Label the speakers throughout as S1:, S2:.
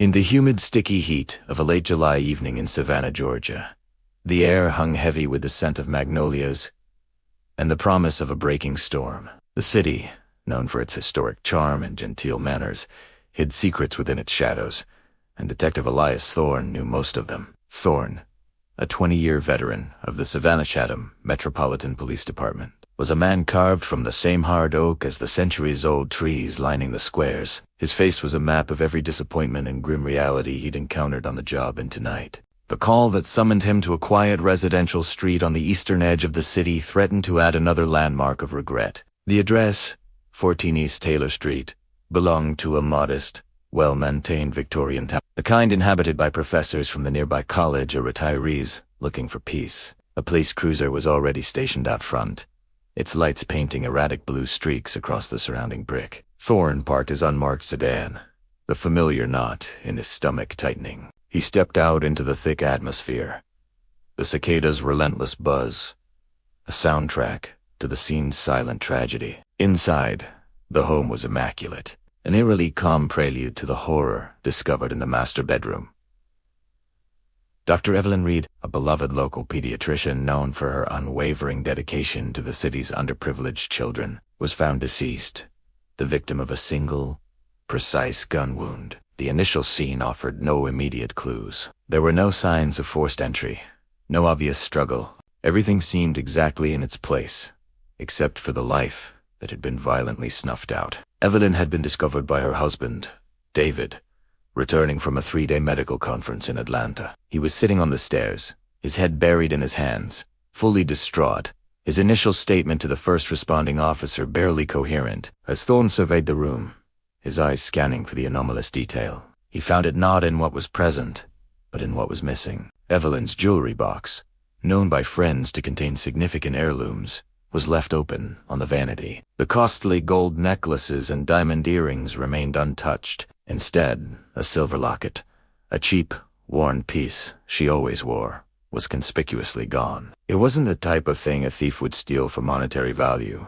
S1: In the humid, sticky heat of a late July evening in Savannah, Georgia, the air hung heavy with the scent of magnolias and the promise of a breaking storm. The city, known for its historic charm and genteel manners, hid secrets within its shadows, and Detective Elias Thorne knew most of them. Thorne, a 20-year veteran of the Savannah Metropolitan Police Department, was a man carved from the same hard oak as the centuries-old trees lining the squares. His face was a map of every disappointment and grim reality he'd encountered on the job and tonight. The call that summoned him to a quiet residential street on the eastern edge of the city threatened to add another landmark of regret. The address, 14 East Taylor Street, belonged to a modest, well-maintained Victorian town, the kind inhabited by professors from the nearby college or retirees looking for peace. A police cruiser was already stationed out front, its lights painting erratic blue streaks across the surrounding brick. Thorne parked his unmarked sedan, the familiar knot in his stomach tightening. He stepped out into the thick atmosphere, the cicadas' relentless buzz, a soundtrack to the scene's silent tragedy. Inside, the home was immaculate, an eerily calm prelude to the horror discovered in the master bedroom. Dr. Evelyn Reed, a beloved local pediatrician known for her unwavering dedication to the city's underprivileged children, was found deceased, the victim of a single, precise gun wound. The initial scene offered no immediate clues. There were no signs of forced entry, no obvious struggle. Everything seemed exactly in its place, except for the life that had been violently snuffed out. Evelyn had been discovered by her husband, David, returning from a 3-day medical conference in Atlanta. He was sitting on the stairs, his head buried in his hands, fully distraught, his initial statement to the first responding officer barely coherent. As Thorne surveyed the room, his eyes scanning for the anomalous detail, he found it not in what was present, but in what was missing. Evelyn's jewelry box, known by friends to contain significant heirlooms, was left open on the vanity. The costly gold necklaces and diamond earrings remained untouched. Instead, a silver locket, a cheap, worn piece she always wore, was conspicuously gone. It wasn't the type of thing a thief would steal for monetary value,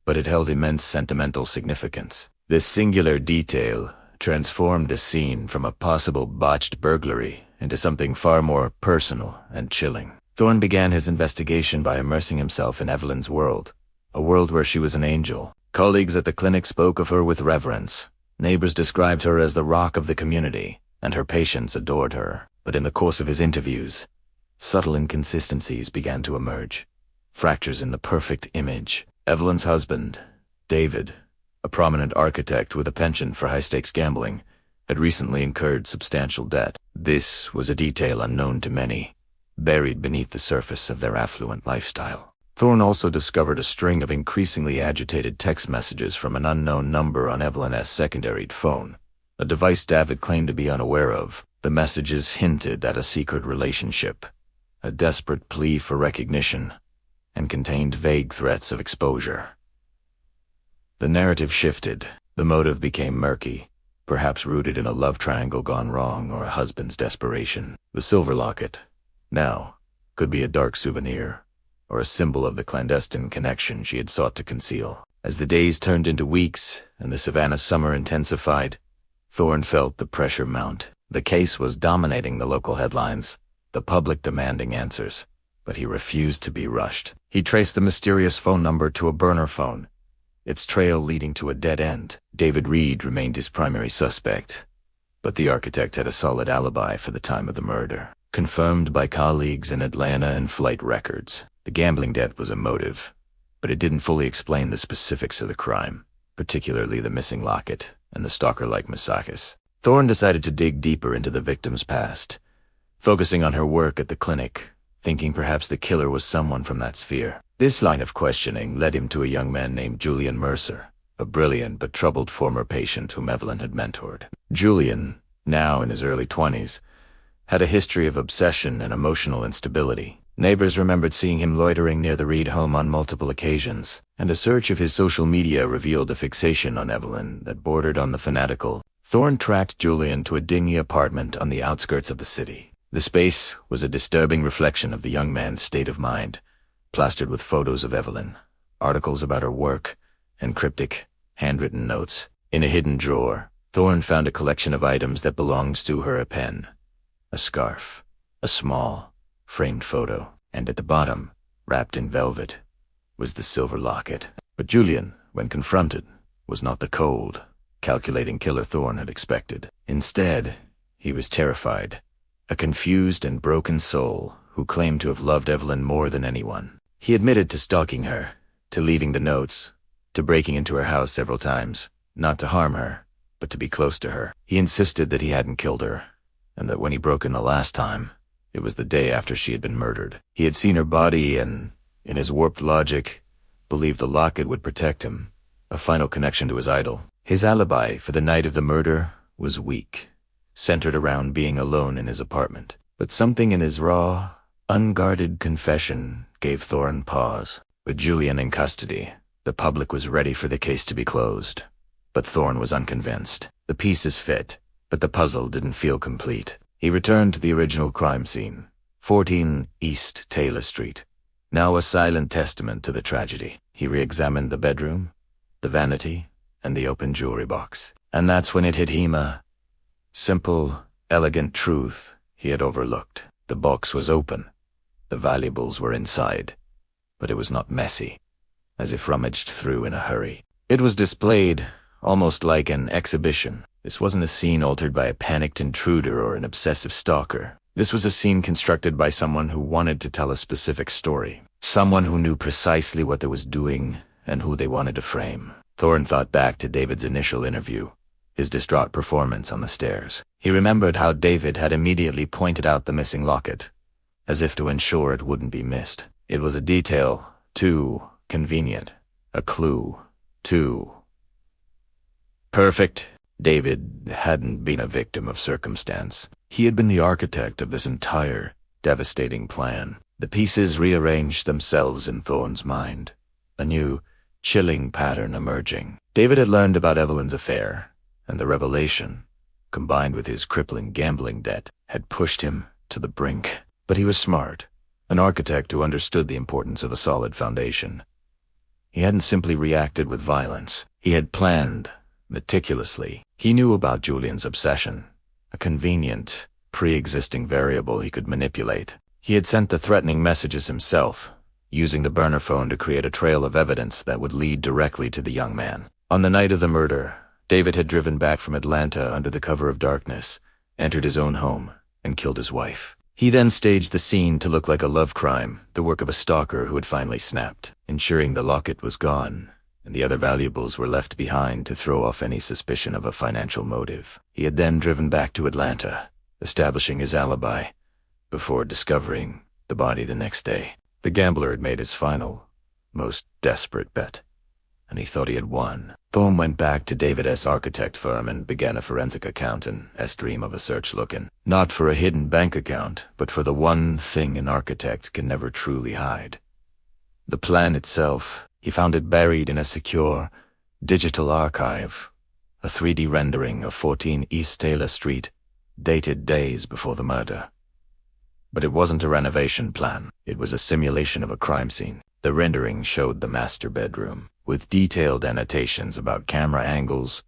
S1: but it held immense sentimental significance. This singular detail transformed a scene from a possible botched burglary into something far more personal and chilling. Thorne began his investigation by immersing himself in Evelyn's world, a world where she was an angel. Colleagues at the clinic spoke of her with reverence. Neighbors described her as the rock of the community, and her patients adored her. But in the course of his interviews, subtle inconsistencies began to emerge. Fractures in the perfect image. Evelyn's husband, David, a prominent architect with a penchant for high-stakes gambling, had recently incurred substantial debt. This was a detail unknown to many, buried beneath the surface of their affluent lifestyle. Thorne also discovered a string of increasingly agitated text messages from an unknown number on Evelyn's secondary phone, a device David claimed to be unaware of. The messages hinted at a secret relationship, a desperate plea for recognition, and contained vague threats of exposure. The narrative shifted. The motive became murky, perhaps rooted in a love triangle gone wrong or a husband's desperation. The silver locket, now, could be a dark souvenir, or a symbol of the clandestine connection she had sought to conceal. As the days turned into weeks and the Savannah summer intensified, Thorne felt the pressure mount. The case was dominating the local headlines, the public demanding answers, but he refused to be rushed. He traced the mysterious phone number to a burner phone, its trail leading to a dead end. David Reed remained his primary suspect, but the architect had a solid alibi for the time of the murder, confirmed by colleagues in Atlanta and flight records. The gambling debt was a motive, but it didn't fully explain the specifics of the crime, particularly the missing locket and the stalker-like massacres. Thorne decided to dig deeper into the victim's past, focusing on her work at the clinic, thinking perhaps the killer was someone from that sphere. This line of questioning led him to a young man named Julian Mercer, a brilliant but troubled former patient whom Evelyn had mentored. Julian, now in his early 20s, had a history of obsession and emotional instability. Neighbors remembered seeing him loitering near the Reed home on multiple occasions, and a search of his social media revealed a fixation on Evelyn that bordered on the fanatical. Thorne tracked Julian to a dingy apartment on the outskirts of the city. The space was a disturbing reflection of the young man's state of mind, plastered with photos of Evelyn, articles about her work, and cryptic, handwritten notes. In a hidden drawer, Thorne found a collection of items that belonged to her: a pen, a scarf, a small, framed photo, and at the bottom, wrapped in velvet, was the silver locket. But Julian, when confronted, was not the cold, calculating killer Thorne had expected. Instead, he was terrified, a confused and broken soul who claimed to have loved Evelyn more than anyone. He admitted to stalking her, to leaving the notes, to breaking into her house several times, not to harm her, but to be close to her. He insisted that he hadn't killed her, and that when he broke in the last time, it was the day after she had been murdered. He had seen her body and, in his warped logic, believed the locket would protect him, a final connection to his idol. His alibi for the night of the murder was weak, centered around being alone in his apartment. But something in his raw, unguarded confession gave Thorne pause. With Julian in custody, the public was ready for the case to be closed. But Thorne was unconvinced. The pieces fit, but the puzzle didn't feel complete. He returned to the original crime scene, 14 East Taylor Street, now a silent testament to the tragedy. He re-examined the bedroom, the vanity, and the open jewelry box. And that's when it hit him, a simple, elegant truth he had overlooked. The box was open. The valuables were inside, but it was not messy, as if rummaged through in a hurry. It was displayed, almost like an exhibition. This wasn't a scene altered by a panicked intruder or an obsessive stalker. This was a scene constructed by someone who wanted to tell a specific story. Someone who knew precisely what they was doing and who they wanted to frame. Thorne thought back to David's initial interview, his distraught performance on the stairs. He remembered how David had immediately pointed out the missing locket, as if to ensure it wouldn't be missed. It was a detail too convenient, a clue too perfect. David hadn't been a victim of circumstance. He had been the architect of this entire, devastating plan. The pieces rearranged themselves in Thorne's mind, a new, chilling pattern emerging. David had learned about Evelyn's affair, and the revelation, combined with his crippling gambling debt, had pushed him to the brink. But he was smart, an architect who understood the importance of a solid foundation. He hadn't simply reacted with violence. He had planned, meticulously. He knew about Julian's obsession, a convenient, pre-existing variable he could manipulate. He had sent the threatening messages himself, using the burner phone to create a trail of evidence that would lead directly to the young man. On the night of the murder, David had driven back from Atlanta under the cover of darkness, entered his own home, and killed his wife. He then staged the scene to look like a love crime, the work of a stalker who had finally snapped, ensuring the locket was gone and the other valuables were left behind to throw off any suspicion of a financial motive. He had then driven back to Atlanta, establishing his alibi, before discovering the body the next day. The gambler had made his final, most desperate bet, and he thought he had won. Thorne went back to David's architect firm and began a forensic account and dream of a search looking, not for a hidden bank account, but for the one thing an architect can never truly hide. The plan itself. He found it buried in a secure, digital archive, a 3D rendering of 14 East Taylor Street, dated days before the murder. But it wasn't a renovation plan. It was a simulation of a crime scene. The rendering showed the master bedroom, with detailed annotations about camera angles,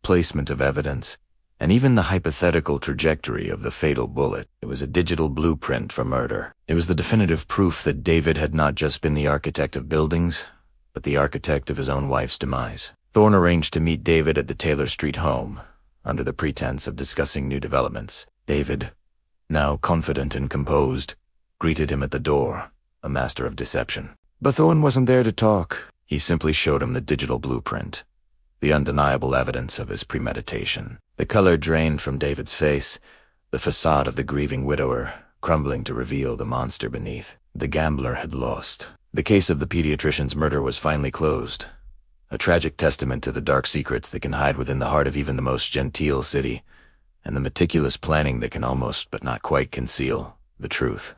S1: placement of evidence, and even the hypothetical trajectory of the fatal bullet. It was a digital blueprint for murder. It was the definitive proof that David had not just been the architect of buildings, but the architect of his own wife's demise. Thorne arranged to meet David at the Taylor Street home, under the pretense of discussing new developments. David, now confident and composed, greeted him at the door, a master of deception. But Thorne wasn't there to talk. He simply showed him the digital blueprint, the undeniable evidence of his premeditation. The color drained from David's face, the facade of the grieving widower crumbling to reveal the monster beneath. The gambler had lost. The case of the pediatrician's murder was finally closed, a tragic testament to the dark secrets that can hide within the heart of even the most genteel city, and the meticulous planning that can almost but not quite conceal the truth.